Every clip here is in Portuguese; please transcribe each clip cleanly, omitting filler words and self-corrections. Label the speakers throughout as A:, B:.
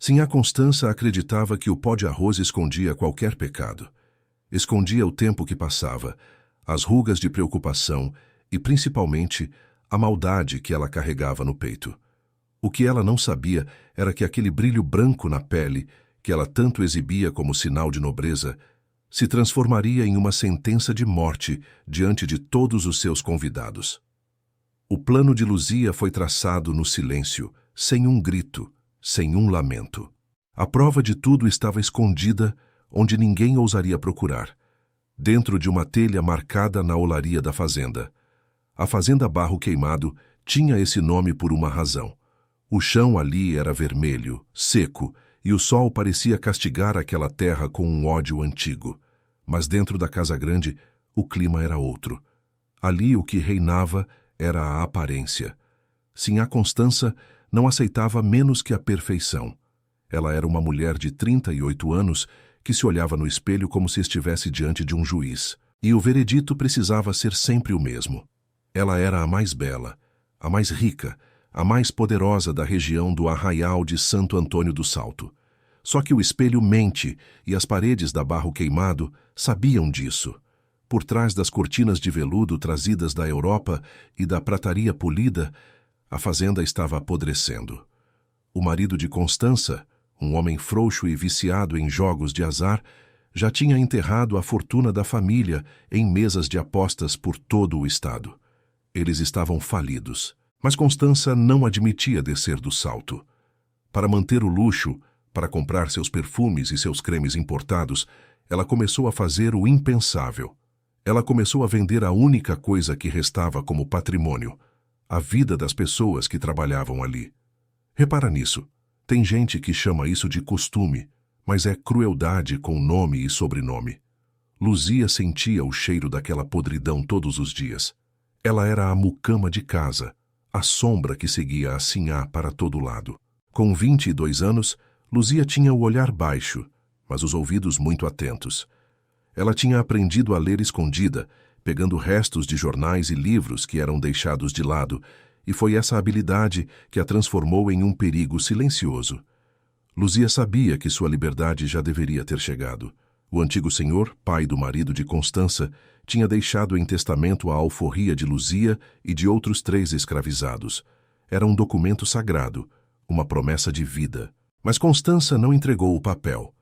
A: Sinhá Constança acreditava que o pó de arroz escondia qualquer pecado. Escondia o tempo que passava, as rugas de preocupação e, principalmente, a maldade que ela carregava no peito. O que ela não sabia era que aquele brilho branco na pele, que ela tanto exibia como sinal de nobreza, se transformaria em uma sentença de morte diante de todos os seus convidados. O plano de Luzia foi traçado no silêncio, sem um grito, sem um lamento. A prova de tudo estava escondida onde ninguém ousaria procurar, dentro de uma telha marcada na olaria da fazenda. A Fazenda Barro Queimado tinha esse nome por uma razão. O chão ali era vermelho, seco, e o sol parecia castigar aquela terra com um ódio antigo. Mas dentro da casa grande, o clima era outro. Ali o que reinava era a aparência. Sinhá Constança não aceitava menos que a perfeição. Ela era uma mulher de 38 anos que se olhava no espelho como se estivesse diante de um juiz. E o veredito precisava ser sempre o mesmo. Ela era a mais bela, a mais rica, a mais poderosa da região do Arraial de Santo Antônio do Salto. Só que o espelho mente e as paredes da Barro Queimado sabiam disso. Por trás das cortinas de veludo trazidas da Europa e da prataria polida, a fazenda estava apodrecendo. O marido de Constança, um homem frouxo e viciado em jogos de azar, já tinha enterrado a fortuna da família em mesas de apostas por todo o estado. Eles estavam falidos, mas Constança não admitia descer do salto. Para manter o luxo, para comprar seus perfumes e seus cremes importados, ela começou a fazer o impensável. Ela começou a vender a única coisa que restava como patrimônio, a vida das pessoas que trabalhavam ali. Repara nisso. Tem gente que chama isso de costume, mas é crueldade com nome e sobrenome. Luzia sentia o cheiro daquela podridão todos os dias. Ela era a mucama de casa, a sombra que seguia a Sinhá para todo lado. Com 22 anos, Luzia tinha o olhar baixo, mas os ouvidos muito atentos. Ela tinha aprendido a ler escondida, pegando restos de jornais e livros que eram deixados de lado, e foi essa habilidade que a transformou em um perigo silencioso. Luzia sabia que sua liberdade já deveria ter chegado. O antigo senhor, pai do marido de Constança, tinha deixado em testamento a alforria de Luzia e de outros 3 escravizados. Era um documento sagrado, uma promessa de vida. Mas Constança não entregou o papel.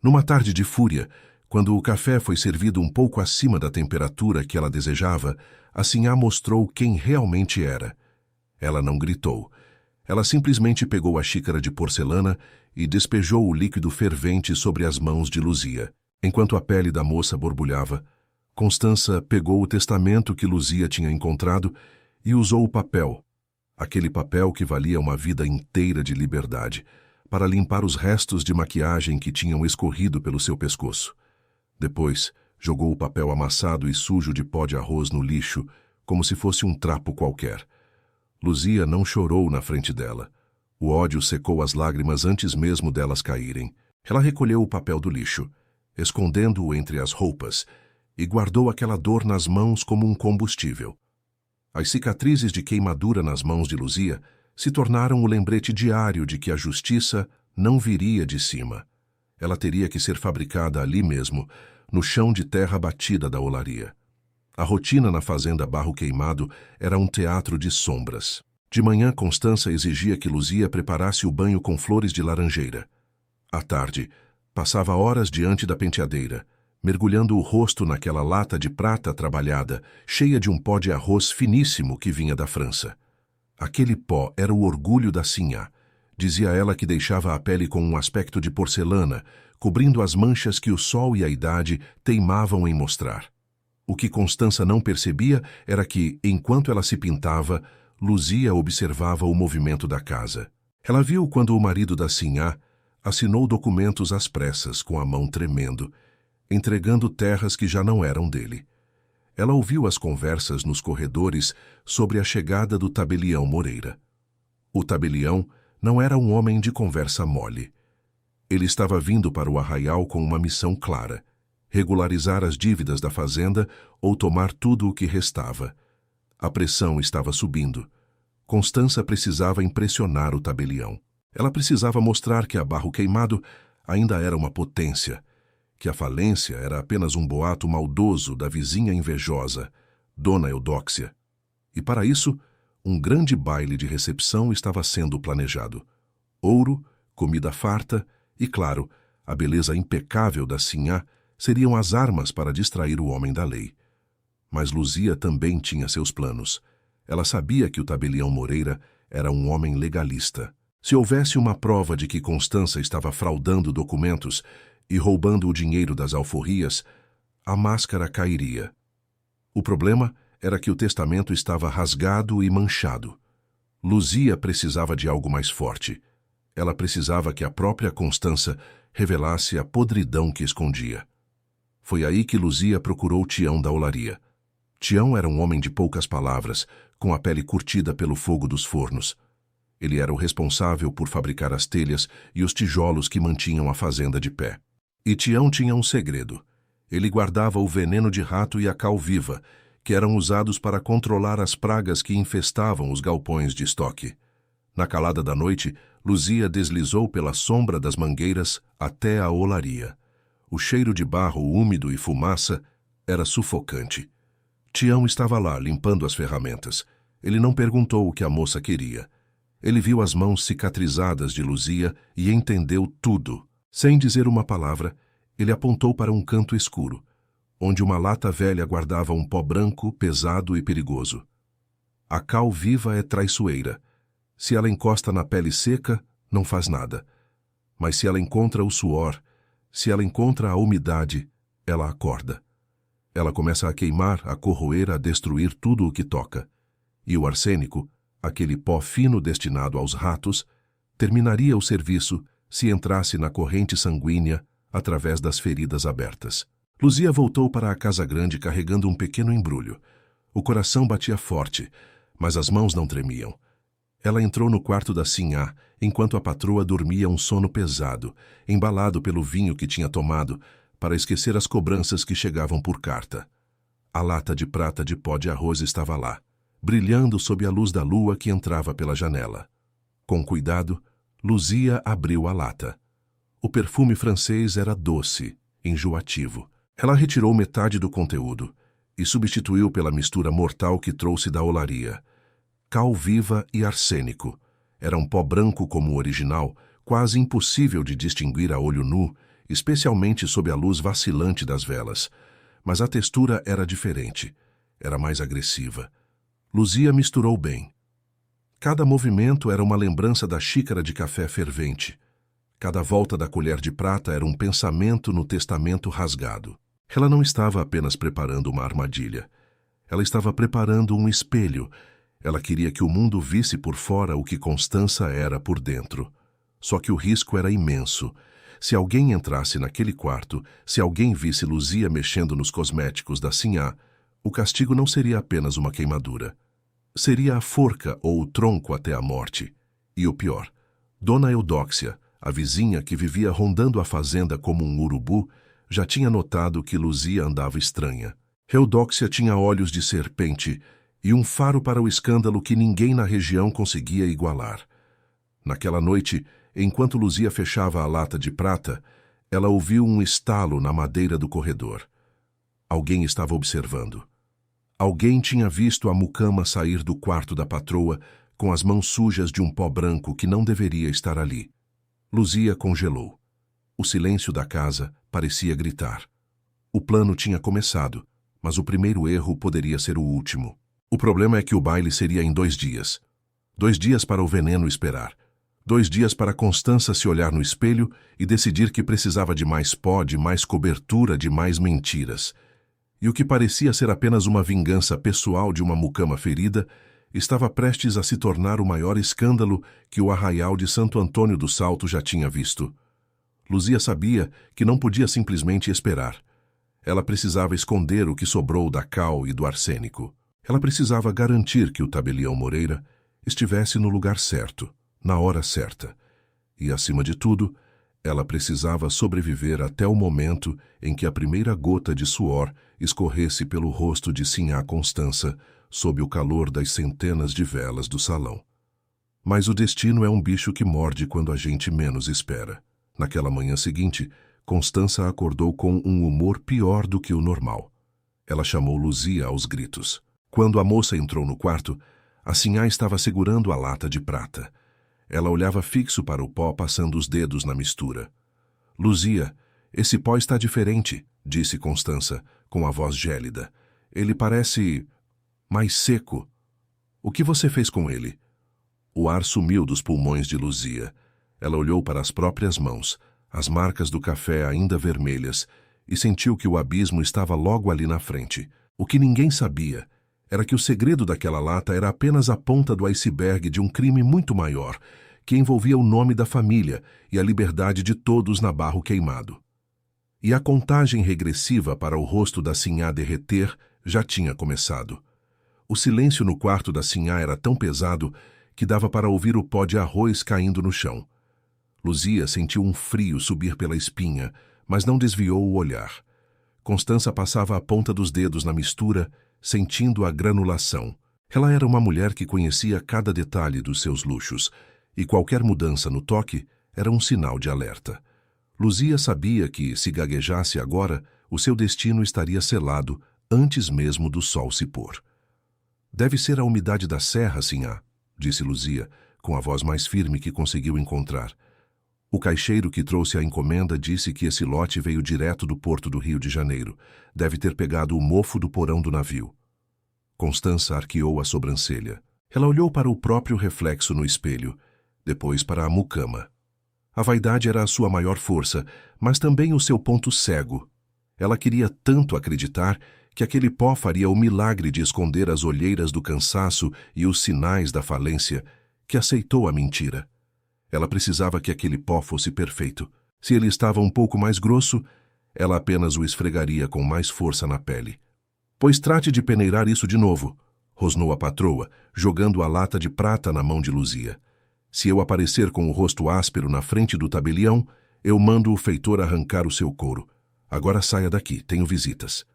A: Numa tarde de fúria, quando o café foi servido um pouco acima da temperatura que ela desejava, a Sinhá mostrou quem realmente era. Ela não gritou. Ela simplesmente pegou a xícara de porcelana e despejou o líquido fervente sobre as mãos de Luzia. Enquanto a pele da moça borbulhava, Constança pegou o testamento que Luzia tinha encontrado e usou o papel, aquele papel que valia uma vida inteira de liberdade, para limpar os restos de maquiagem que tinham escorrido pelo seu pescoço. Depois, jogou o papel amassado e sujo de pó de arroz no lixo, como se fosse um trapo qualquer. Luzia não chorou na frente dela. O ódio secou as lágrimas antes mesmo delas caírem. Ela recolheu o papel do lixo, escondendo-o entre as roupas, e guardou aquela dor nas mãos como um combustível. As cicatrizes de queimadura nas mãos de Luzia se tornaram o lembrete diário de que a justiça não viria de cima. Ela teria que ser fabricada ali mesmo, no chão de terra batida da olaria. A rotina na fazenda Barro Queimado era um teatro de sombras. De manhã, Constança exigia que Luzia preparasse o banho com flores de laranjeira. À tarde, passava horas diante da penteadeira, mergulhando o rosto naquela lata de prata trabalhada, cheia de um pó de arroz finíssimo que vinha da França. Aquele pó era o orgulho da Sinhá. Dizia ela que deixava a pele com um aspecto de porcelana, cobrindo as manchas que o sol e a idade teimavam em mostrar. O que Constança não percebia era que, enquanto ela se pintava, Luzia observava o movimento da casa. Ela viu quando o marido da Sinhá assinou documentos às pressas, com a mão tremendo, entregando terras que já não eram dele. Ela ouviu as conversas nos corredores sobre a chegada do tabelião Moreira. O tabelião não era um homem de conversa mole. Ele estava vindo para o arraial com uma missão clara: regularizar as dívidas da fazenda ou tomar tudo o que restava. A pressão estava subindo. Constança precisava impressionar o tabelião. Ela precisava mostrar que a Barro Queimado ainda era uma potência, que a falência era apenas um boato maldoso da vizinha invejosa, Dona Eudóxia. E para isso, um grande baile de recepção estava sendo planejado. Ouro, comida farta e, claro, a beleza impecável da Sinhá seriam as armas para distrair o homem da lei. Mas Luzia também tinha seus planos. Ela sabia que o tabelião Moreira era um homem legalista. Se houvesse uma prova de que Constança estava fraudando documentos e roubando o dinheiro das alforrias, a máscara cairia. O problema era que o testamento estava rasgado e manchado. Luzia precisava de algo mais forte. Ela precisava que a própria Constança revelasse a podridão que escondia. Foi aí que Luzia procurou Tião da olaria. Tião era um homem de poucas palavras, com a pele curtida pelo fogo dos fornos. Ele era o responsável por fabricar as telhas e os tijolos que mantinham a fazenda de pé. E Tião tinha um segredo. Ele guardava o veneno de rato e a cal viva, que eram usados para controlar as pragas que infestavam os galpões de estoque. Na calada da noite, Luzia deslizou pela sombra das mangueiras até a olaria. O cheiro de barro úmido e fumaça era sufocante. Tião estava lá, limpando as ferramentas. Ele não perguntou o que a moça queria. Ele viu as mãos cicatrizadas de Luzia e entendeu tudo. Sem dizer uma palavra, ele apontou para um canto escuro, onde uma lata velha guardava um pó branco, pesado e perigoso. A cal viva é traiçoeira. Se ela encosta na pele seca, não faz nada. Mas se ela encontra o suor, se ela encontra a umidade, ela acorda. Ela começa a queimar, a corroer, a destruir tudo o que toca. E o arsênico, aquele pó fino destinado aos ratos, terminaria o serviço se entrasse na corrente sanguínea através das feridas abertas. Luzia voltou para a casa grande carregando um pequeno embrulho. O coração batia forte, mas as mãos não tremiam. Ela entrou no quarto da Sinhá, enquanto a patroa dormia um sono pesado, embalado pelo vinho que tinha tomado, para esquecer as cobranças que chegavam por carta. A lata de prata de pó de arroz estava lá, brilhando sob a luz da lua que entrava pela janela. Com cuidado, Luzia abriu a lata. O perfume francês era doce, enjoativo. Ela retirou metade do conteúdo e substituiu pela mistura mortal que trouxe da olaria. Cal viva e arsênico. Era um pó branco como o original, quase impossível de distinguir a olho nu, especialmente sob a luz vacilante das velas. Mas a textura era diferente. Era mais agressiva. Luzia misturou bem. Cada movimento era uma lembrança da xícara de café fervente. Cada volta da colher de prata era um pensamento no testamento rasgado. Ela não estava apenas preparando uma armadilha. Ela estava preparando um espelho. Ela queria que o mundo visse por fora o que Constança era por dentro. Só que o risco era imenso. Se alguém entrasse naquele quarto, se alguém visse Luzia mexendo nos cosméticos da Sinhá, o castigo não seria apenas uma queimadura. Seria a forca ou o tronco até a morte. E o pior, Dona Eudóxia, a vizinha que vivia rondando a fazenda como um urubu, já tinha notado que Luzia andava estranha. Eudóxia tinha olhos de serpente e um faro para o escândalo que ninguém na região conseguia igualar. Naquela noite, enquanto Luzia fechava a lata de prata, ela ouviu um estalo na madeira do corredor. Alguém estava observando. Alguém tinha visto a mucama sair do quarto da patroa com as mãos sujas de um pó branco que não deveria estar ali. Luzia congelou. O silêncio da casa parecia gritar. O plano tinha começado, mas o primeiro erro poderia ser o último. O problema é que o baile seria em 2 dias. 2 dias para o veneno esperar. 2 dias para Constança se olhar no espelho e decidir que precisava de mais pó, de mais cobertura, de mais mentiras. E o que parecia ser apenas uma vingança pessoal de uma mucama ferida estava prestes a se tornar o maior escândalo que o arraial de Santo Antônio do Salto já tinha visto. Luzia sabia que não podia simplesmente esperar. Ela precisava esconder o que sobrou da cal e do arsênico. Ela precisava garantir que o tabelião Moreira estivesse no lugar certo, na hora certa. E, acima de tudo, ela precisava sobreviver até o momento em que a primeira gota de suor escorresse pelo rosto de Sinhá Constança sob o calor das centenas de velas do salão. Mas o destino é um bicho que morde quando a gente menos espera. Naquela manhã seguinte, Constança acordou com um humor pior do que o normal. Ela chamou Luzia aos gritos. Quando a moça entrou no quarto, a sinhá estava segurando a lata de prata. Ela olhava fixo para o pó, passando os dedos na mistura. Luzia, esse pó está diferente, disse Constança, com a voz gélida. Ele parece mais seco. O que você fez com ele? O ar sumiu dos pulmões de Luzia. Ela olhou para as próprias mãos, as marcas do café ainda vermelhas, e sentiu que o abismo estava logo ali na frente. O que ninguém sabia era que o segredo daquela lata era apenas a ponta do iceberg de um crime muito maior, que envolvia o nome da família e a liberdade de todos na Barro Queimado. E a contagem regressiva para o rosto da sinhá derreter já tinha começado. O silêncio no quarto da sinhá era tão pesado que dava para ouvir o pó de arroz caindo no chão. Luzia sentiu um frio subir pela espinha, mas não desviou o olhar. Constança passava a ponta dos dedos na mistura, sentindo a granulação. Ela era uma mulher que conhecia cada detalhe dos seus luxos, e qualquer mudança no toque era um sinal de alerta. Luzia sabia que, se gaguejasse agora, o seu destino estaria selado antes mesmo do sol se pôr. Deve ser a umidade da serra, sinhá, disse Luzia, com a voz mais firme que conseguiu encontrar. O caixeiro que trouxe a encomenda disse que esse lote veio direto do porto do Rio de Janeiro. Deve ter pegado o mofo do porão do navio. Constança arqueou a sobrancelha. Ela olhou para o próprio reflexo no espelho, depois para a mucama. A vaidade era a sua maior força, mas também o seu ponto cego. Ela queria tanto acreditar que aquele pó faria o milagre de esconder as olheiras do cansaço e os sinais da falência, que aceitou a mentira. Ela precisava que aquele pó fosse perfeito. Se ele estava um pouco mais grosso, ela apenas o esfregaria com mais força na pele. Pois trate de peneirar isso de novo, rosnou a patroa, jogando a lata de prata na mão de Luzia. Se eu aparecer com o rosto áspero na frente do tabelião, eu mando o feitor arrancar o seu couro. Agora saia daqui, tenho visitas.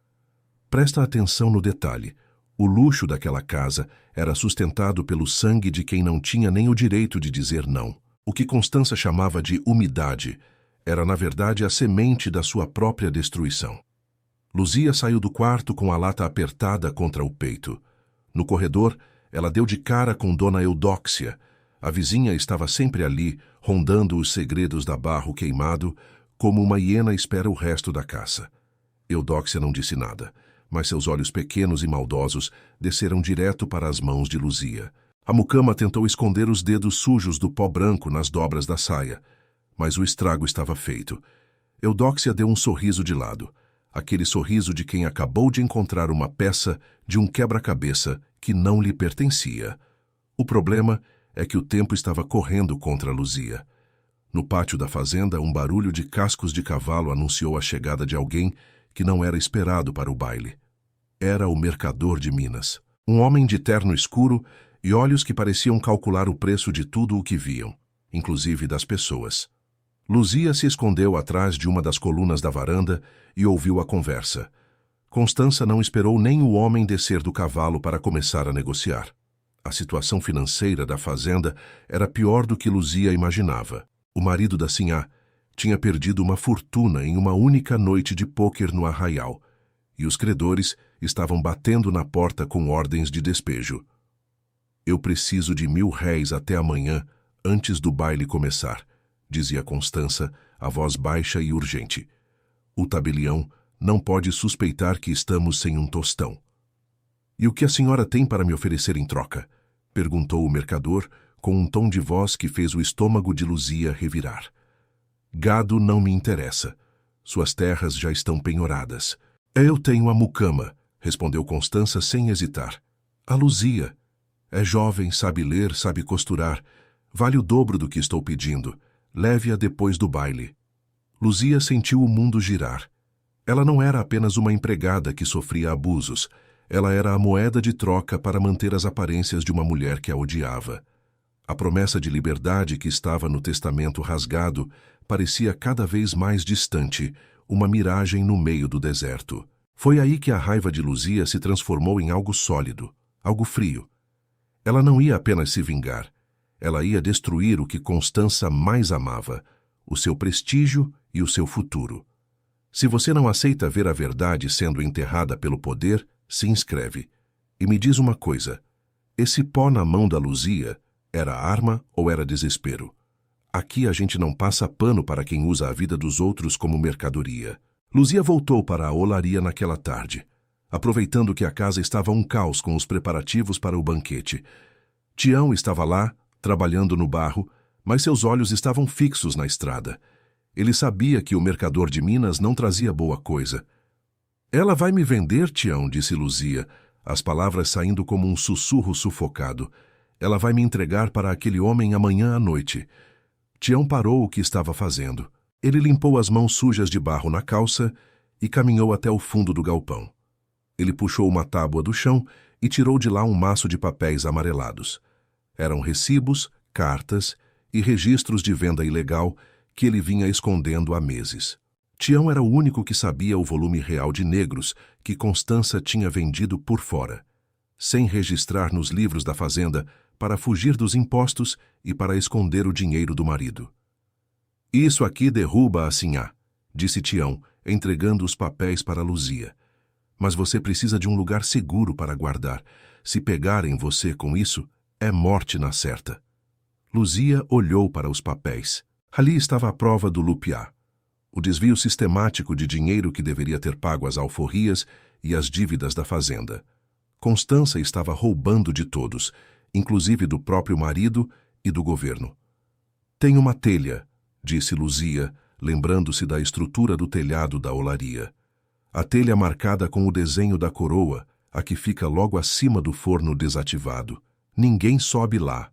A: Presta atenção no detalhe. O luxo daquela casa era sustentado pelo sangue de quem não tinha nem o direito de dizer não. O que Constança chamava de umidade era, na verdade, a semente da sua própria destruição. Luzia saiu do quarto com a lata apertada contra o peito. No corredor, ela deu de cara com Dona Eudóxia. A vizinha estava sempre ali, rondando os segredos da Barro Queimado, como uma hiena espera o resto da caça. Eudóxia não disse nada, mas seus olhos pequenos e maldosos desceram direto para as mãos de Luzia. A mucama tentou esconder os dedos sujos do pó branco nas dobras da saia, mas o estrago estava feito. Eudóxia deu um sorriso de lado, aquele sorriso de quem acabou de encontrar uma peça de um quebra-cabeça que não lhe pertencia. O problema é que o tempo estava correndo contra Luzia. No pátio da fazenda, um barulho de cascos de cavalo anunciou a chegada de alguém que não era esperado para o baile. Era o mercador de Minas, um homem de terno escuro e olhos que pareciam calcular o preço de tudo o que viam, inclusive das pessoas. Luzia se escondeu atrás de uma das colunas da varanda e ouviu a conversa. Constança não esperou nem o homem descer do cavalo para começar a negociar. A situação financeira da fazenda era pior do que Luzia imaginava. O marido da sinhá tinha perdido uma fortuna em uma única noite de pôquer no Arraial, e os credores estavam batendo na porta com ordens de despejo. Eu preciso de 1.000 réis até amanhã, antes do baile começar, dizia Constança, a voz baixa e urgente. O tabelião não pode suspeitar que estamos sem um tostão. E o que a senhora tem para me oferecer em troca? Perguntou o mercador, com um tom de voz que fez o estômago de Luzia revirar. Gado não me interessa. Suas terras já estão penhoradas. Eu tenho a mucama, respondeu Constança sem hesitar. A Luzia. É jovem, sabe ler, sabe costurar. Vale o dobro do que estou pedindo. Leve-a depois do baile. Luzia sentiu o mundo girar. Ela não era apenas uma empregada que sofria abusos. Ela era a moeda de troca para manter as aparências de uma mulher que a odiava. A promessa de liberdade que estava no testamento rasgado parecia cada vez mais distante, uma miragem no meio do deserto. Foi aí que a raiva de Luzia se transformou em algo sólido, algo frio. Ela não ia apenas se vingar. Ela ia destruir o que Constança mais amava, o seu prestígio e o seu futuro. Se você não aceita ver a verdade sendo enterrada pelo poder, se inscreve. E me diz uma coisa, esse pó na mão da Luzia era arma ou era desespero? Aqui a gente não passa pano para quem usa a vida dos outros como mercadoria. Luzia voltou para a olaria naquela tarde, aproveitando que a casa estava um caos com os preparativos para o banquete. Tião estava lá, trabalhando no barro, mas seus olhos estavam fixos na estrada. Ele sabia que o mercador de Minas não trazia boa coisa. Ela vai me vender, Tião, disse Luzia, as palavras saindo como um sussurro sufocado. Ela vai me entregar para aquele homem amanhã à noite. Tião parou o que estava fazendo. Ele limpou as mãos sujas de barro na calça e caminhou até o fundo do galpão. Ele puxou uma tábua do chão e tirou de lá um maço de papéis amarelados. Eram recibos, cartas e registros de venda ilegal que ele vinha escondendo há meses. Tião era o único que sabia o volume real de negros que Constança tinha vendido por fora, sem registrar nos livros da fazenda para fugir dos impostos e para esconder o dinheiro do marido. Isso aqui derruba a Sinhá, disse Tião, entregando os papéis para Luzia. Mas você precisa de um lugar seguro para guardar. Se pegarem você com isso, é morte na certa. Luzia olhou para os papéis. Ali estava a prova do lupiá, o desvio sistemático de dinheiro que deveria ter pago as alforrias e as dívidas da fazenda. Constança estava roubando de todos, inclusive do próprio marido e do governo. Tem uma telha, disse Luzia, lembrando-se da estrutura do telhado da olaria. A telha marcada com o desenho da coroa, a que fica logo acima do forno desativado. Ninguém sobe lá.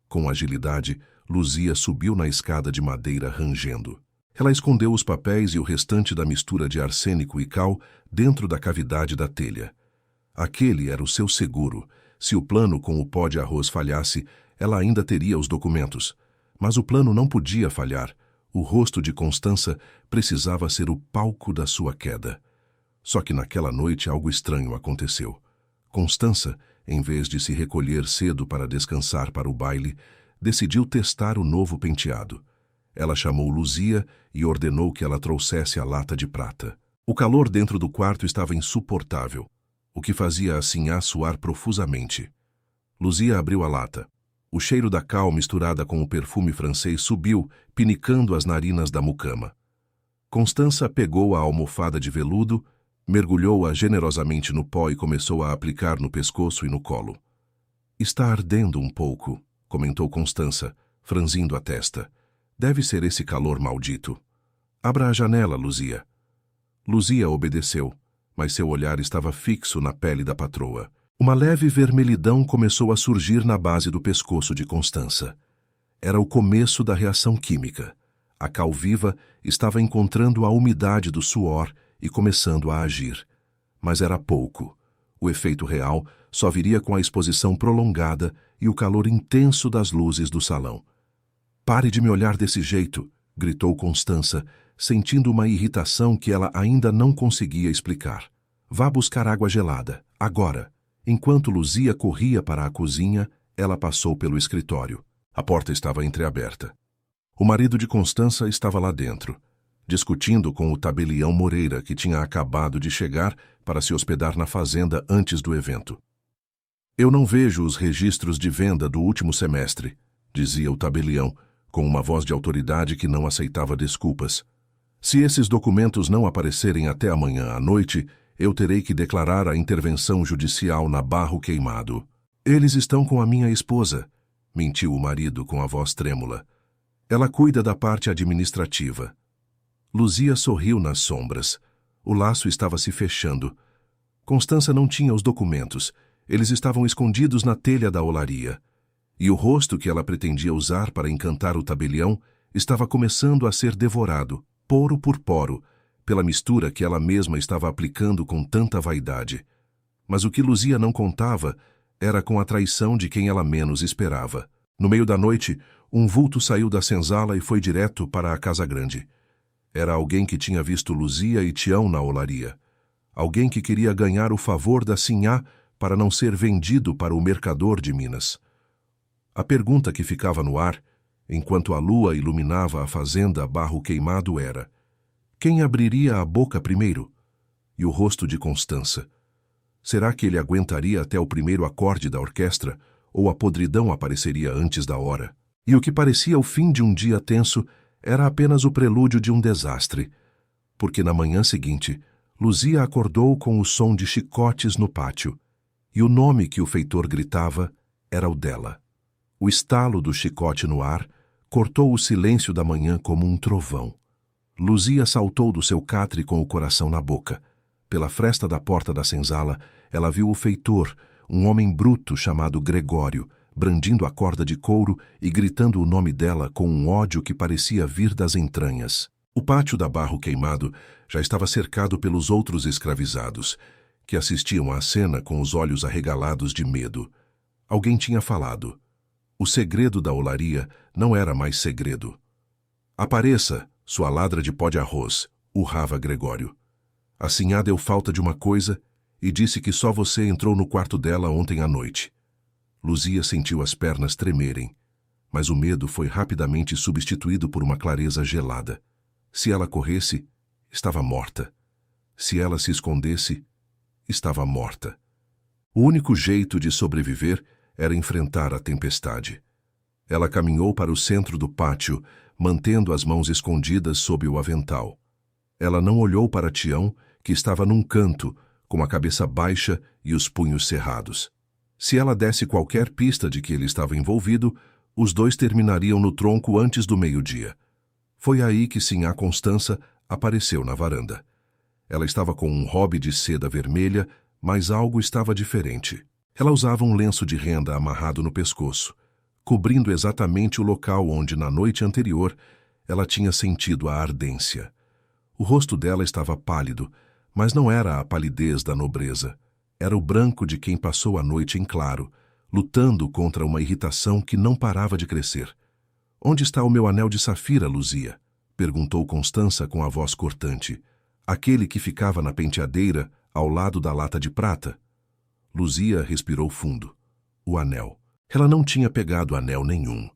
A: Com agilidade, Luzia subiu na escada de madeira rangendo. Ela escondeu os papéis e o restante da mistura de arsênico e cal dentro da cavidade da telha. Aquele era o seu seguro. Se o plano com o pó de arroz falhasse, ela ainda teria os documentos. Mas o plano não podia falhar. O rosto de Constança precisava ser o palco da sua queda. Só que naquela noite algo estranho aconteceu. Constança, em vez de se recolher cedo para descansar para o baile, decidiu testar o novo penteado. Ela chamou Luzia e ordenou que ela trouxesse a lata de prata. O calor dentro do quarto estava insuportável, o que fazia a Sinhá suar profusamente. Luzia abriu a lata. O cheiro da cal misturada com o perfume francês subiu, pinicando as narinas da mucama. Constança pegou a almofada de veludo, mergulhou-a generosamente no pó e começou a aplicar no pescoço e no colo. Está ardendo um pouco, comentou Constança, franzindo a testa. Deve ser esse calor maldito. Abra a janela, Luzia. Luzia obedeceu, mas seu olhar estava fixo na pele da patroa. Uma leve vermelhidão começou a surgir na base do pescoço de Constança. Era o começo da reação química. A cal viva estava encontrando a umidade do suor e começando a agir. Mas era pouco. O efeito real só viria com a exposição prolongada e o calor intenso das luzes do salão. Pare de me olhar desse jeito, gritou Constança, sentindo uma irritação que ela ainda não conseguia explicar. Vá buscar água gelada, agora. Enquanto Luzia corria para a cozinha, ela passou pelo escritório. A porta estava entreaberta. O marido de Constança estava lá dentro, discutindo com o tabelião Moreira, que tinha acabado de chegar para se hospedar na fazenda antes do evento. Eu não vejo os registros de venda do último semestre, dizia o tabelião, com uma voz de autoridade que não aceitava desculpas. Se esses documentos não aparecerem até amanhã à noite, eu terei que declarar a intervenção judicial na Barro Queimado. Eles estão com a minha esposa, mentiu o marido com a voz trêmula. Ela cuida da parte administrativa. Luzia sorriu nas sombras. O laço estava se fechando. Constança não tinha os documentos. Eles estavam escondidos na telha da olaria. E o rosto que ela pretendia usar para encantar o tabelião estava começando a ser devorado, poro por poro, pela mistura que ela mesma estava aplicando com tanta vaidade. Mas o que Luzia não contava era com a traição de quem ela menos esperava. No meio da noite, um vulto saiu da senzala e foi direto para a casa grande. Era alguém que tinha visto Luzia e Tião na olaria. Alguém que queria ganhar o favor da Sinhá para não ser vendido para o mercador de Minas. A pergunta que ficava no ar, enquanto a lua iluminava a fazenda a barro queimado, era: quem abriria a boca primeiro? E o rosto de Constança. Será que ele aguentaria até o primeiro acorde da orquestra, ou a podridão apareceria antes da hora? E o que parecia o fim de um dia tenso era apenas o prelúdio de um desastre, porque na manhã seguinte, Luzia acordou com o som de chicotes no pátio, e o nome que o feitor gritava era o dela. O estalo do chicote no ar cortou o silêncio da manhã como um trovão. Luzia saltou do seu catre com o coração na boca. Pela fresta da porta da senzala, ela viu o feitor, um homem bruto chamado Gregório, brandindo a corda de couro e gritando o nome dela com um ódio que parecia vir das entranhas. O pátio da Barro Queimado já estava cercado pelos outros escravizados, que assistiam à cena com os olhos arregalados de medo. Alguém tinha falado. O segredo da olaria não era mais segredo. Apareça, sua ladra de pó de arroz, urrava Gregório. A sinhá deu falta de uma coisa e disse que só você entrou no quarto dela ontem à noite. Luzia sentiu as pernas tremerem, mas o medo foi rapidamente substituído por uma clareza gelada. Se ela corresse, estava morta. Se ela se escondesse, estava morta. O único jeito de sobreviver era enfrentar a tempestade. Ela caminhou para o centro do pátio, mantendo as mãos escondidas sob o avental. Ela não olhou para Tião, que estava num canto, com a cabeça baixa e os punhos cerrados. Se ela desse qualquer pista de que ele estava envolvido, os dois terminariam no tronco antes do meio-dia. Foi aí que Sinhá Constança apareceu na varanda. Ela estava com um robe de seda vermelha, mas algo estava diferente. Ela usava um lenço de renda amarrado no pescoço, cobrindo exatamente o local onde, na noite anterior, ela tinha sentido a ardência. O rosto dela estava pálido, mas não era a palidez da nobreza. Era o branco de quem passou a noite em claro, lutando contra uma irritação que não parava de crescer. "Onde está o meu anel de safira, Luzia?" perguntou Constança com a voz cortante. "Aquele que ficava na penteadeira, ao lado da lata de prata?" Luzia respirou fundo. O anel. Ela não tinha pegado anel nenhum.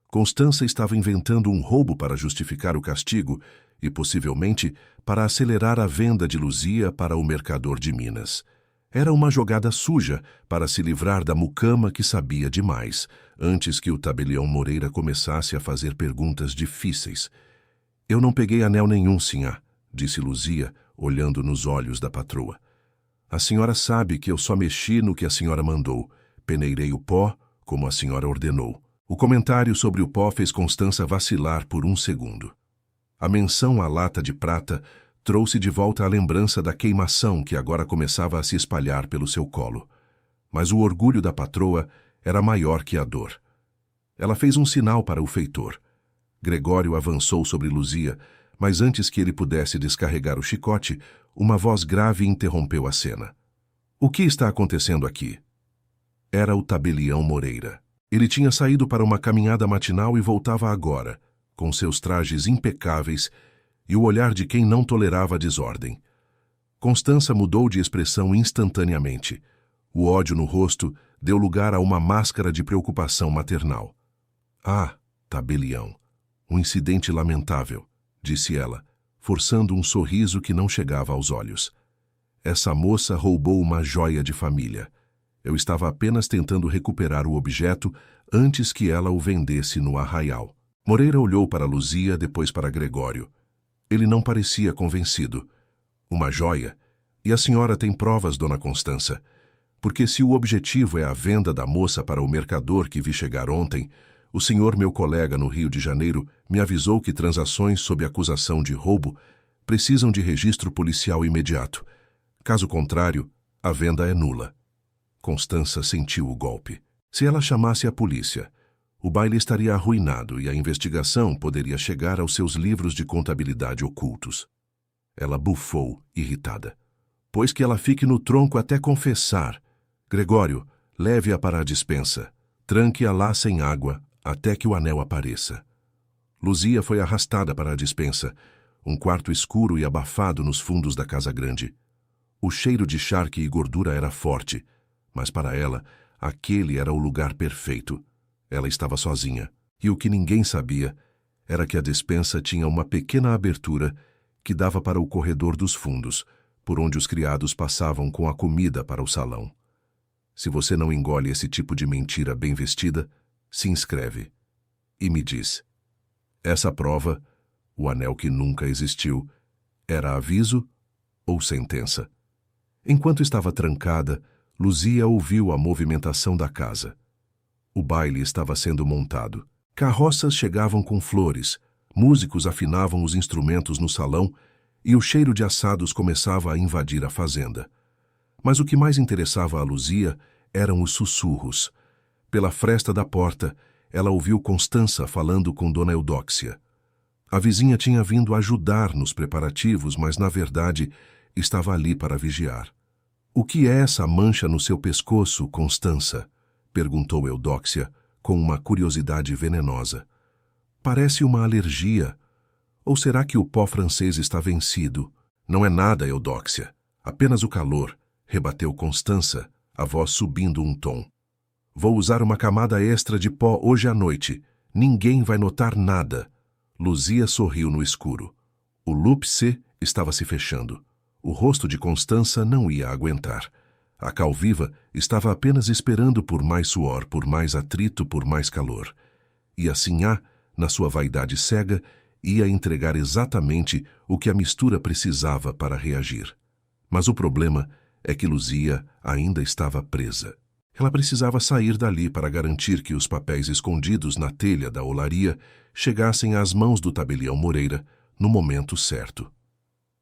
A: Constança estava inventando um roubo para justificar o castigo e, possivelmente, para acelerar a venda de Luzia para o mercador de Minas. Era uma jogada suja para se livrar da mucama que sabia demais, antes que o tabelião Moreira começasse a fazer perguntas difíceis. "Eu não peguei anel nenhum, sinhá", disse Luzia, olhando nos olhos da patroa. "A senhora sabe que eu só mexi no que a senhora mandou. Peneirei o pó, como a senhora ordenou." O comentário sobre o pó fez Constança vacilar por um segundo. A menção à lata de prata trouxe de volta a lembrança da queimação que agora começava a se espalhar pelo seu colo. Mas o orgulho da patroa era maior que a dor. Ela fez um sinal para o feitor. Gregório avançou sobre Luzia, mas antes que ele pudesse descarregar o chicote, uma voz grave interrompeu a cena. "O que está acontecendo aqui?" Era o tabelião Moreira. Ele tinha saído para uma caminhada matinal e voltava agora, com seus trajes impecáveis e o olhar de quem não tolerava a desordem. Constança mudou de expressão instantaneamente. O ódio no rosto deu lugar a uma máscara de preocupação maternal. "Ah, tabelião, um incidente lamentável", disse ela, forçando um sorriso que não chegava aos olhos. "Essa moça roubou uma joia de família. Eu estava apenas tentando recuperar o objeto antes que ela o vendesse no arraial." Moreira olhou para Luzia, depois para Gregório. Ele não parecia convencido. "Uma joia? E a senhora tem provas, dona Constança? Porque se o objetivo é a venda da moça para o mercador que vi chegar ontem, o senhor, meu colega no Rio de Janeiro, me avisou que transações sob acusação de roubo precisam de registro policial imediato. Caso contrário, a venda é nula." Constança sentiu o golpe. Se ela chamasse a polícia, o baile estaria arruinado e a investigação poderia chegar aos seus livros de contabilidade ocultos. Ela bufou, irritada. "Pois que ela fique no tronco até confessar. Gregório, leve-a para a despensa. Tranque-a lá sem água, até que o anel apareça." Luzia foi arrastada para a despensa, um quarto escuro e abafado nos fundos da casa grande. O cheiro de charque e gordura era forte, mas para ela, aquele era o lugar perfeito. Ela estava sozinha, e o que ninguém sabia era que a despensa tinha uma pequena abertura que dava para o corredor dos fundos, por onde os criados passavam com a comida para o salão. Se você não engole esse tipo de mentira bem vestida, se inscreve e me diz. Essa prova, o anel que nunca existiu, era aviso ou sentença? Enquanto estava trancada, Luzia ouviu a movimentação da casa. O baile estava sendo montado. Carroças chegavam com flores, músicos afinavam os instrumentos no salão e o cheiro de assados começava a invadir a fazenda. Mas o que mais interessava a Luzia eram os sussurros. Pela fresta da porta, ela ouviu Constança falando com Dona Eudóxia. A vizinha tinha vindo ajudar nos preparativos, mas, na verdade, estava ali para vigiar. "O que é essa mancha no seu pescoço, Constança?" perguntou Eudóxia, com uma curiosidade venenosa. "Parece uma alergia. Ou será que o pó francês está vencido?" "Não é nada, Eudóxia. Apenas o calor", rebateu Constança, a voz subindo um tom. "Vou usar uma camada extra de pó hoje à noite. Ninguém vai notar nada." Luzia sorriu no escuro. O loop-C estava se fechando. O rosto de Constança não ia aguentar. A Calviva estava apenas esperando por mais suor, por mais atrito, por mais calor. E assim, na sua vaidade cega, ia entregar exatamente o que a mistura precisava para reagir. Mas o problema é que Luzia ainda estava presa. Ela precisava sair dali para garantir que os papéis escondidos na telha da olaria chegassem às mãos do tabelião Moreira no momento certo.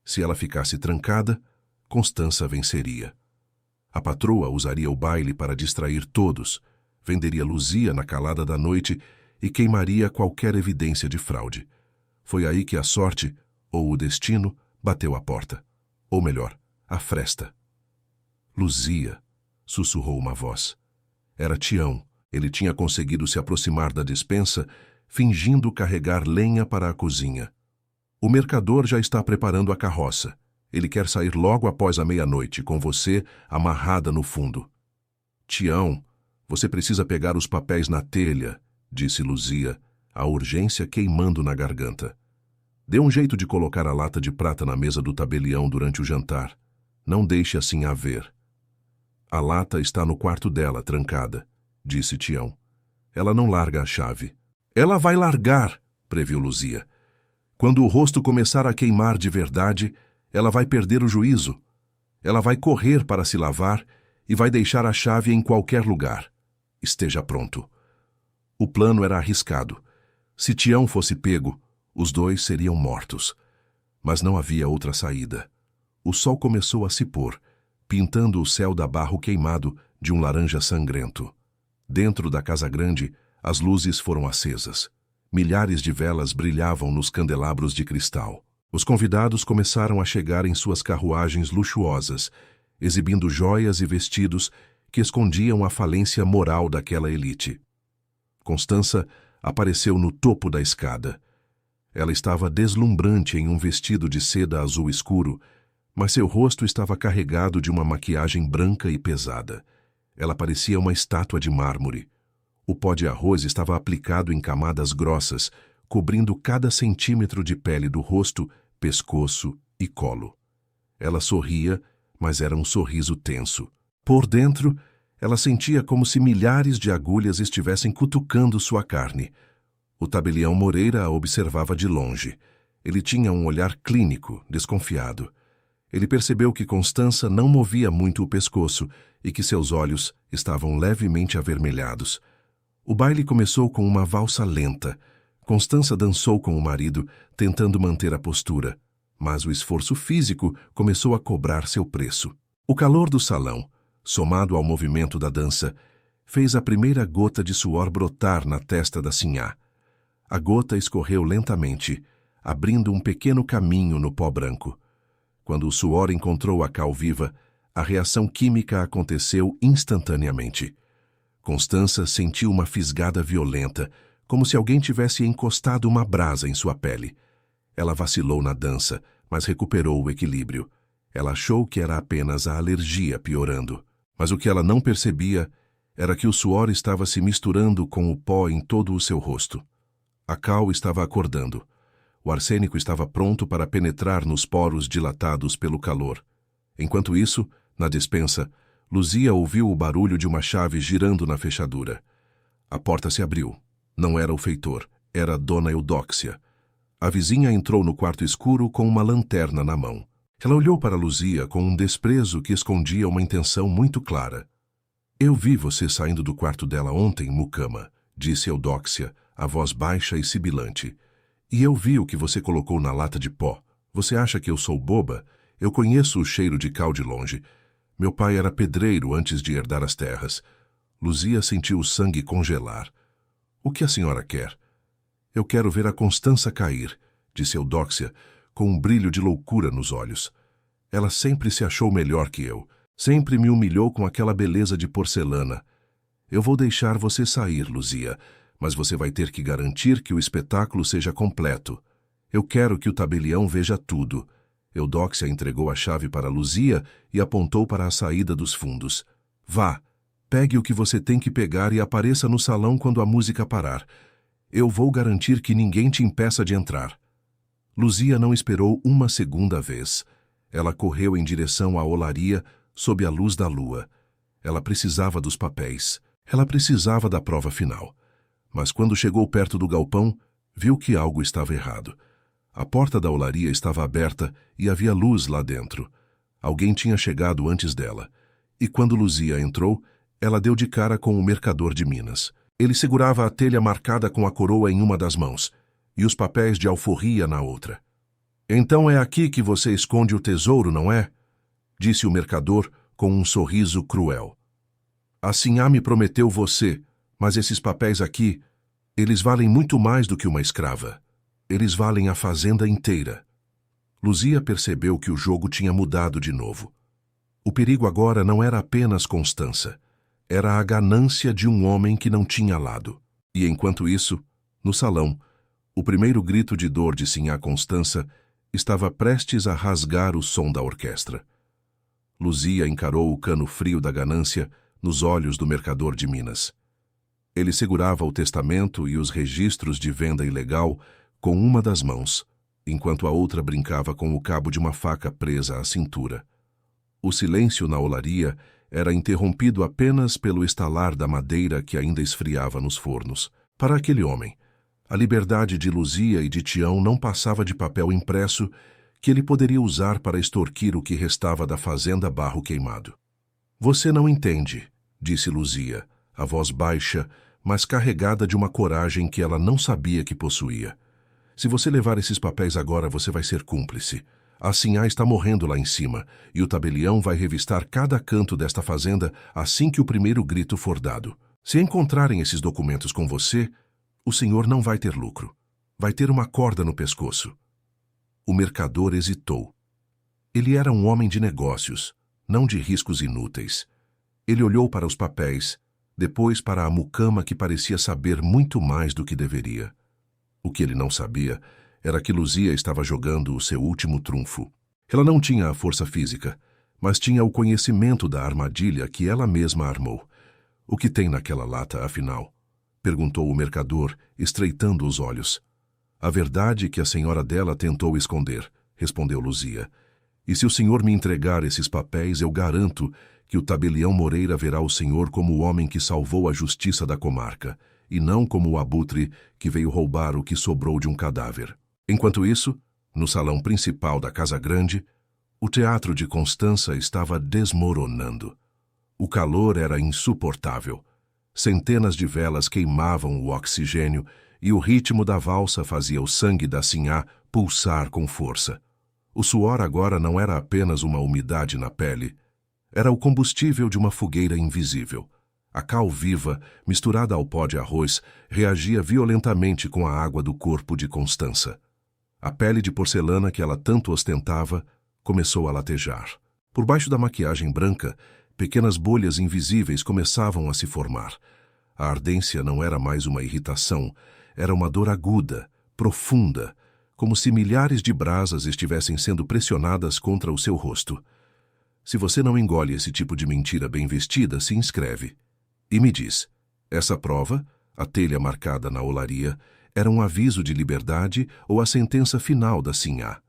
A: Se ela ficasse trancada, Constança venceria. A patroa usaria o baile para distrair todos, venderia Luzia na calada da noite e queimaria qualquer evidência de fraude. Foi aí que a sorte, ou o destino, bateu à porta. Ou melhor, a fresta. "Luzia", sussurrou uma voz. Era Tião. Ele tinha conseguido se aproximar da despensa, fingindo carregar lenha para a cozinha. "O mercador já está preparando a carroça. Ele quer sair logo após a meia-noite, com você amarrada no fundo." "Tião, você precisa pegar os papéis na telha", disse Luzia, a urgência queimando na garganta. "Dê um jeito de colocar a lata de prata na mesa do tabelião durante o jantar. Não deixe assim a ver." "A lata está no quarto dela, trancada", disse Tião. "Ela não larga a chave." "Ela vai largar", previu Luzia. "Quando o rosto começar a queimar de verdade, ela vai perder o juízo. Ela vai correr para se lavar e vai deixar a chave em qualquer lugar. Esteja pronto." O plano era arriscado. Se Tião fosse pego, os dois seriam mortos. Mas não havia outra saída. O sol começou a se pôr, pintando o céu da barro queimado de um laranja sangrento. Dentro da casa grande, as luzes foram acesas. Milhares de velas brilhavam nos candelabros de cristal. Os convidados começaram a chegar em suas carruagens luxuosas, exibindo joias e vestidos que escondiam a falência moral daquela elite. Constança apareceu no topo da escada. Ela estava deslumbrante em um vestido de seda azul escuro, mas seu rosto estava carregado de uma maquiagem branca e pesada. Ela parecia uma estátua de mármore. O pó de arroz estava aplicado em camadas grossas, cobrindo cada centímetro de pele do rosto, pescoço e colo. Ela sorria, mas era um sorriso tenso. Por dentro, ela sentia como se milhares de agulhas estivessem cutucando sua carne. O tabelião Moreira a observava de longe. Ele tinha um olhar clínico, desconfiado. Ele percebeu que Constança não movia muito o pescoço e que seus olhos estavam levemente avermelhados. O baile começou com uma valsa lenta. Constança dançou com o marido, tentando manter a postura, mas o esforço físico começou a cobrar seu preço. O calor do salão, somado ao movimento da dança, fez a primeira gota de suor brotar na testa da sinhá. A gota escorreu lentamente, abrindo um pequeno caminho no pó branco. Quando o suor encontrou a Calviva, a reação química aconteceu instantaneamente. Constança sentiu uma fisgada violenta, como se alguém tivesse encostado uma brasa em sua pele. Ela vacilou na dança, mas recuperou o equilíbrio. Ela achou que era apenas a alergia piorando. Mas o que ela não percebia era que o suor estava se misturando com o pó em todo o seu rosto. A cal estava acordando. O arsênico estava pronto para penetrar nos poros dilatados pelo calor. Enquanto isso, na despensa, Luzia ouviu o barulho de uma chave girando na fechadura. A porta se abriu. Não era o feitor, era Dona Eudóxia. A vizinha entrou no quarto escuro com uma lanterna na mão. Ela olhou para Luzia com um desprezo que escondia uma intenção muito clara. "Eu vi você saindo do quarto dela ontem, mucama", disse Eudóxia, a voz baixa e sibilante. "E eu vi o que você colocou na lata de pó. Você acha que eu sou boba? Eu conheço o cheiro de cal de longe. Meu pai era pedreiro antes de herdar as terras." Luzia sentiu o sangue congelar. "O que a senhora quer?" "Eu quero ver a Constança cair", disse Eudóxia, com um brilho de loucura nos olhos. "Ela sempre se achou melhor que eu. Sempre me humilhou com aquela beleza de porcelana. Eu vou deixar você sair, Luzia, mas você vai ter que garantir que o espetáculo seja completo. Eu quero que o tabelião veja tudo." Eudóxia entregou a chave para Luzia e apontou para a saída dos fundos. "Vá, pegue o que você tem que pegar e apareça no salão quando a música parar. Eu vou garantir que ninguém te impeça de entrar." Luzia não esperou uma segunda vez. Ela correu em direção à olaria sob a luz da lua. Ela precisava dos papéis. Ela precisava da prova final. Mas quando chegou perto do galpão, viu que algo estava errado. A porta da olaria estava aberta e havia luz lá dentro. Alguém tinha chegado antes dela. E quando Luzia entrou, ela deu de cara com o mercador de Minas. Ele segurava a telha marcada com a coroa em uma das mãos e os papéis de alforria na outra. "Então é aqui que você esconde o tesouro, não é?" disse o mercador com um sorriso cruel. "A sinhá me prometeu você, mas esses papéis aqui, eles valem muito mais do que uma escrava. Eles valem a fazenda inteira." Luzia percebeu que o jogo tinha mudado de novo. O perigo agora não era apenas Constança. Era a ganância de um homem que não tinha lado. E enquanto isso, no salão, o primeiro grito de dor de sinhá Constança estava prestes a rasgar o som da orquestra. Luzia encarou o cano frio da ganância nos olhos do mercador de Minas. Ele segurava o testamento e os registros de venda ilegal com uma das mãos, enquanto a outra brincava com o cabo de uma faca presa à cintura. O silêncio na olaria era interrompido apenas pelo estalar da madeira que ainda esfriava nos fornos. Para aquele homem, a liberdade de Luzia e de Tião não passava de papel impresso que ele poderia usar para extorquir o que restava da fazenda Barro Queimado. "Você não entende", disse Luzia, a voz baixa, mas carregada de uma coragem que ela não sabia que possuía. "Se você levar esses papéis agora, você vai ser cúmplice. A sinhá está morrendo lá em cima, e o tabelião vai revistar cada canto desta fazenda assim que o primeiro grito for dado. Se encontrarem esses documentos com você, o senhor não vai ter lucro. Vai ter uma corda no pescoço." O mercador hesitou. Ele era um homem de negócios, não de riscos inúteis. Ele olhou para os papéis, depois para a mucama que parecia saber muito mais do que deveria. O que ele não sabia era que Luzia estava jogando o seu último trunfo. Ela não tinha a força física, mas tinha o conhecimento da armadilha que ela mesma armou. "O que tem naquela lata, afinal?" perguntou o mercador, estreitando os olhos. "A verdade que a senhora dela tentou esconder", respondeu Luzia. "E se o senhor me entregar esses papéis, eu garanto que o tabelião Moreira verá o senhor como o homem que salvou a justiça da comarca, e não como o abutre que veio roubar o que sobrou de um cadáver." Enquanto isso, no salão principal da Casa Grande, o teatro de Constança estava desmoronando. O calor era insuportável. Centenas de velas queimavam o oxigênio e o ritmo da valsa fazia o sangue da sinhá pulsar com força. O suor agora não era apenas uma umidade na pele. Era o combustível de uma fogueira invisível. A cal viva, misturada ao pó de arroz, reagia violentamente com a água do corpo de Constança. A pele de porcelana que ela tanto ostentava começou a latejar. Por baixo da maquiagem branca, pequenas bolhas invisíveis começavam a se formar. A ardência não era mais uma irritação, era uma dor aguda, profunda, como se milhares de brasas estivessem sendo pressionadas contra o seu rosto. "Se você não engole esse tipo de mentira bem vestida, se inscreve", E me diz, essa prova, a telha marcada na olaria, era um aviso de liberdade ou a sentença final da Sinhá?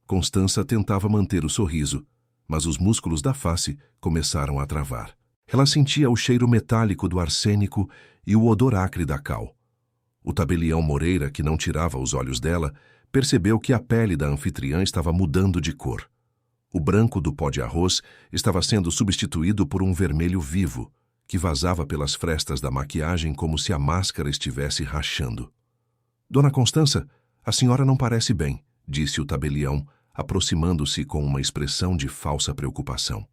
A: Constança tentava manter o sorriso, mas os músculos da face começaram a travar. Ela sentia o cheiro metálico do arsênico e o odor acre da cal. O tabelião Moreira, que não tirava os olhos dela, percebeu que a pele da anfitriã estava mudando de cor. O branco do pó de arroz estava sendo substituído por um vermelho vivo, que vazava pelas frestas da maquiagem como se a máscara estivesse rachando. Dona Constança, a senhora não parece bem, disse o tabelião, aproximando-se com uma expressão de falsa preocupação.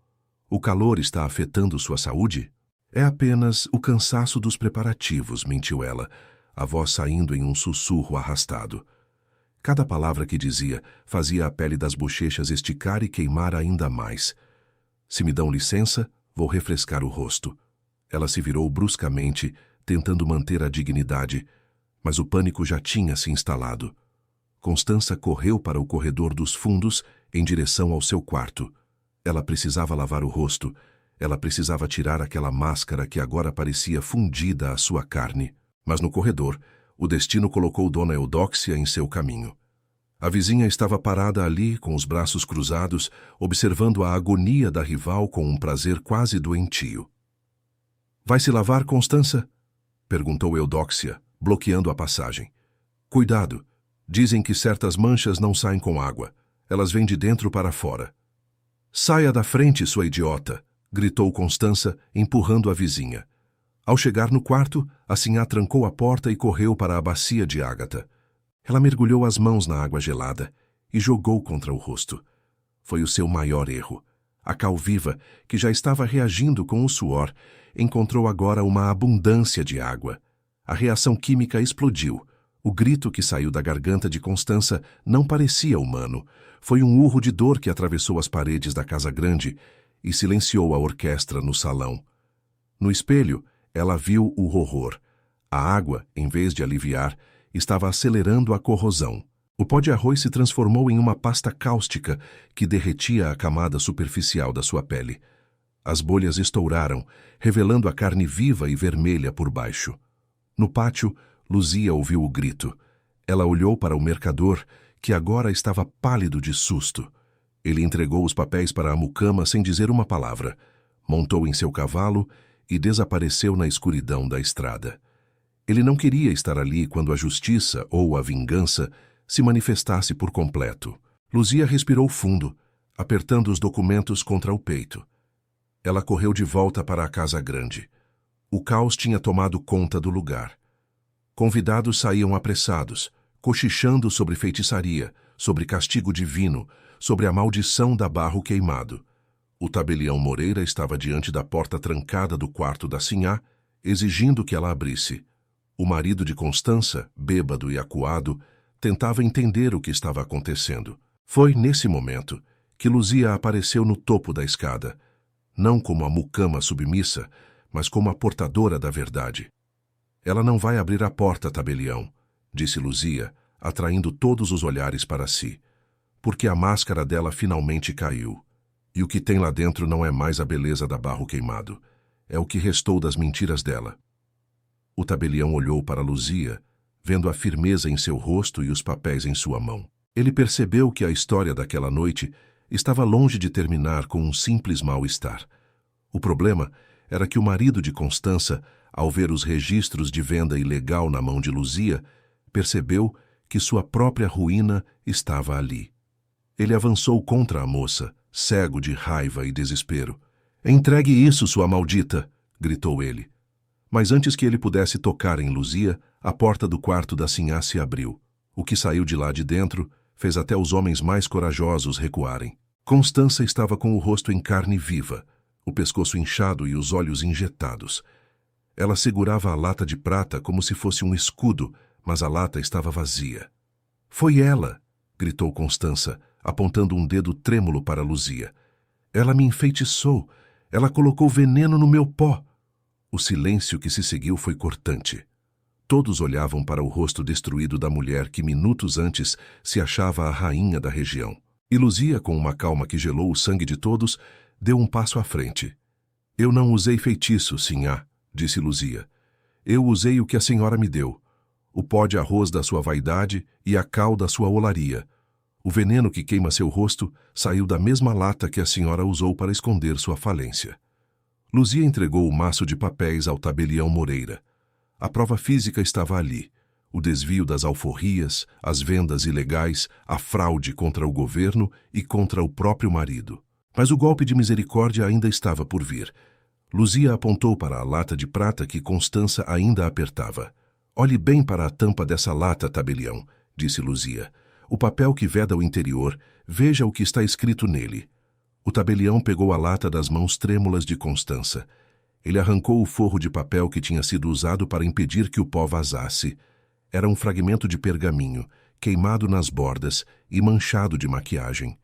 A: O calor está afetando sua saúde? É apenas o cansaço dos preparativos, mentiu ela, a voz saindo em um sussurro arrastado. Cada palavra que dizia fazia a pele das bochechas esticar e queimar ainda mais. Se me dão licença, vou refrescar o rosto. Ela se virou bruscamente, tentando manter a dignidade, mas o pânico já tinha se instalado. Constança correu para o corredor dos fundos em direção ao seu quarto. Ela precisava lavar o rosto. Ela precisava tirar aquela máscara que agora parecia fundida à sua carne. Mas no corredor, o destino colocou Dona Eudóxia em seu caminho. A vizinha estava parada ali, com os braços cruzados, observando a agonia da rival com um prazer quase doentio. "Vai se lavar, Constança?" perguntou Eudóxia, bloqueando a passagem. "Cuidado! Dizem que certas manchas não saem com água. Elas vêm de dentro para fora." "Saia da frente, sua idiota!" gritou Constança, empurrando a vizinha. Ao chegar no quarto, a Sinhá trancou a porta e correu para a bacia de Ágata. Ela mergulhou as mãos na água gelada e jogou contra o rosto. Foi o seu maior erro. A cal viva, que já estava reagindo com o suor, encontrou agora uma abundância de água. A reação química explodiu. O grito que saiu da garganta de Constança não parecia humano. Foi um urro de dor que atravessou as paredes da casa grande e silenciou a orquestra no salão. No espelho, ela viu o horror. A água, em vez de aliviar, estava acelerando a corrosão. O pó de arroz se transformou em uma pasta cáustica que derretia a camada superficial da sua pele. As bolhas estouraram, revelando a carne viva e vermelha por baixo. No pátio, Luzia ouviu o grito. Ela olhou para o mercador, que agora estava pálido de susto. Ele entregou os papéis para a mucama sem dizer uma palavra, montou em seu cavalo e desapareceu na escuridão da estrada. Ele não queria estar ali quando a justiça ou a vingança se manifestasse por completo. Luzia respirou fundo, apertando os documentos contra o peito. Ela correu de volta para a casa grande. O caos tinha tomado conta do lugar. Convidados saíam apressados, cochichando sobre feitiçaria, sobre castigo divino, sobre a maldição da barro queimado. O tabelião Moreira estava diante da porta trancada do quarto da Sinhá, exigindo que ela abrisse. O marido de Constança, bêbado e acuado, tentava entender o que estava acontecendo. Foi nesse momento que Luzia apareceu no topo da escada, não como a mucama submissa, mas como a portadora da verdade. "Ela não vai abrir a porta, tabelião", disse Luzia, atraindo todos os olhares para si, porque a máscara dela finalmente caiu. E o que tem lá dentro não é mais a beleza da barro queimado, é o que restou das mentiras dela. O tabelião olhou para Luzia, vendo a firmeza em seu rosto e os papéis em sua mão. Ele percebeu que a história daquela noite estava longe de terminar com um simples mal-estar. O problema era que o marido de Constança, ao ver os registros de venda ilegal na mão de Luzia, percebeu que sua própria ruína estava ali. Ele avançou contra a moça, cego de raiva e desespero. "Entregue isso, sua maldita!" gritou ele. Mas antes que ele pudesse tocar em Luzia, a porta do quarto da Sinhá se abriu. O que saiu de lá de dentro fez até os homens mais corajosos recuarem. Constança estava com o rosto em carne viva, o pescoço inchado e os olhos injetados. Ela segurava a lata de prata como se fosse um escudo, mas a lata estava vazia. "Foi ela!" gritou Constança, apontando um dedo trêmulo para Luzia. "Ela me enfeitiçou! Ela colocou veneno no meu pó!" O silêncio que se seguiu foi cortante. Todos olhavam para o rosto destruído da mulher que minutos antes se achava a rainha da região. E Luzia, com uma calma que gelou o sangue de todos, deu um passo à frente. "Eu não usei feitiço, Sinhá", disse Luzia. Eu usei o que a senhora me deu. O pó de arroz da sua vaidade e a cal da sua olaria. O veneno que queima seu rosto saiu da mesma lata que a senhora usou para esconder sua falência. Luzia entregou o maço de papéis ao tabelião Moreira. A prova física estava ali. O desvio das alforrias, as vendas ilegais, a fraude contra o governo e contra o próprio marido. Mas o golpe de misericórdia ainda estava por vir. Luzia apontou para a lata de prata que Constança ainda apertava. Olhe bem para a tampa dessa lata, tabelião, disse Luzia. O papel que veda o interior, veja o que está escrito nele. O tabelião pegou a lata das mãos trêmulas de Constança. Ele arrancou o forro de papel que tinha sido usado para impedir que o pó vazasse. Era um fragmento de pergaminho, queimado nas bordas e manchado de maquiagem.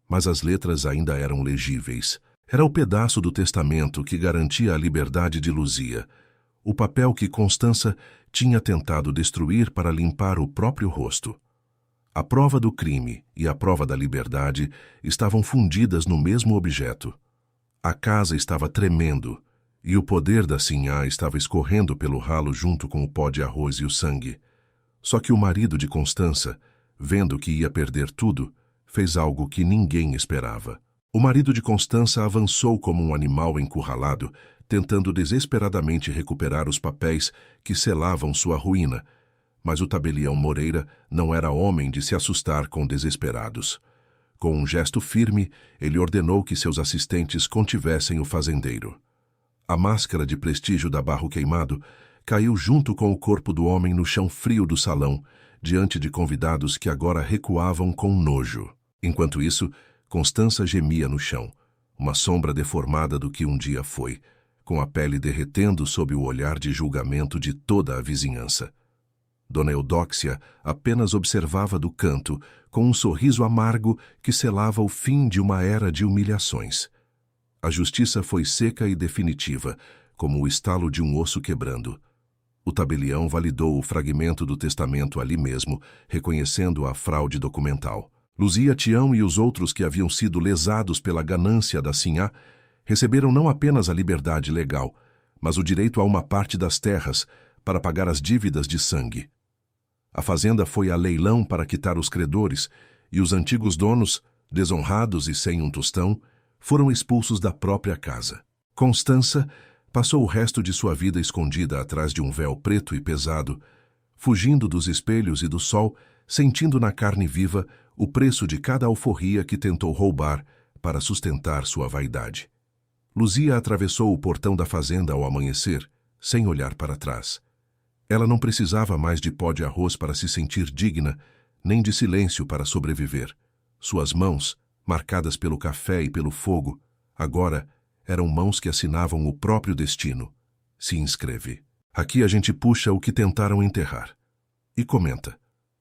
A: Mas as letras ainda eram legíveis. Era o pedaço do testamento que garantia a liberdade de Luzia. O papel que Constança tinha tentado destruir para limpar o próprio rosto. A prova do crime e a prova da liberdade estavam fundidas no mesmo objeto. A casa estava tremendo, e o poder da Sinhá estava escorrendo pelo ralo junto com o pó de arroz e o sangue. Só que o marido de Constança, vendo que ia perder tudo, fez algo que ninguém esperava. O marido de Constança avançou como um animal encurralado, tentando desesperadamente recuperar os papéis que selavam sua ruína, mas o tabelião Moreira não era homem de se assustar com desesperados. Com um gesto firme, ele ordenou que seus assistentes contivessem o fazendeiro. A máscara de prestígio da Barro Queimado caiu junto com o corpo do homem no chão frio do salão, diante de convidados que agora recuavam com nojo. Enquanto isso, Constança gemia no chão, uma sombra deformada do que um dia foi, com a pele derretendo sob o olhar de julgamento de toda a vizinhança. Dona Eudóxia apenas observava do canto, com um sorriso amargo que selava o fim de uma era de humilhações. A justiça foi seca e definitiva, como o estalo de um osso quebrando. O tabelião validou o fragmento do testamento ali mesmo, reconhecendo a fraude documental. Luzia, Tião e os outros que haviam sido lesados pela ganância da Sinhá receberam não apenas a liberdade legal, mas o direito a uma parte das terras para pagar as dívidas de sangue. A fazenda foi a leilão para quitar os credores e os antigos donos, desonrados e sem um tostão, foram expulsos da própria casa. Constança passou o resto de sua vida escondida atrás de um véu preto e pesado, fugindo dos espelhos e do sol, sentindo na carne viva o preço de cada alforria que tentou roubar para sustentar sua vaidade. Luzia atravessou o portão da fazenda ao amanhecer, sem olhar para trás. Ela não precisava mais de pó de arroz para se sentir digna, nem de silêncio para sobreviver. Suas mãos, marcadas pelo café e pelo fogo, agora eram mãos que assinavam o próprio destino. Se inscreve. Aqui a gente puxa o que tentaram enterrar. E comenta.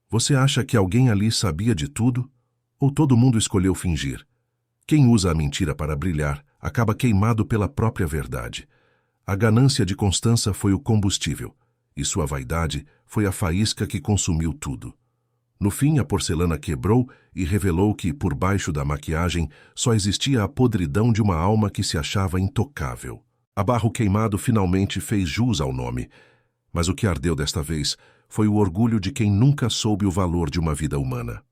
A: Você acha que alguém ali sabia de tudo? Ou todo mundo escolheu fingir? Quem usa a mentira para brilhar acaba queimado pela própria verdade. A ganância de Constança foi o combustível, e sua vaidade foi a faísca que consumiu tudo. No fim, a porcelana quebrou e revelou que, por baixo da maquiagem, só existia a podridão de uma alma que se achava intocável. A Barro Queimado finalmente fez jus ao nome, mas o que ardeu desta vez foi o orgulho de quem nunca soube o valor de uma vida humana.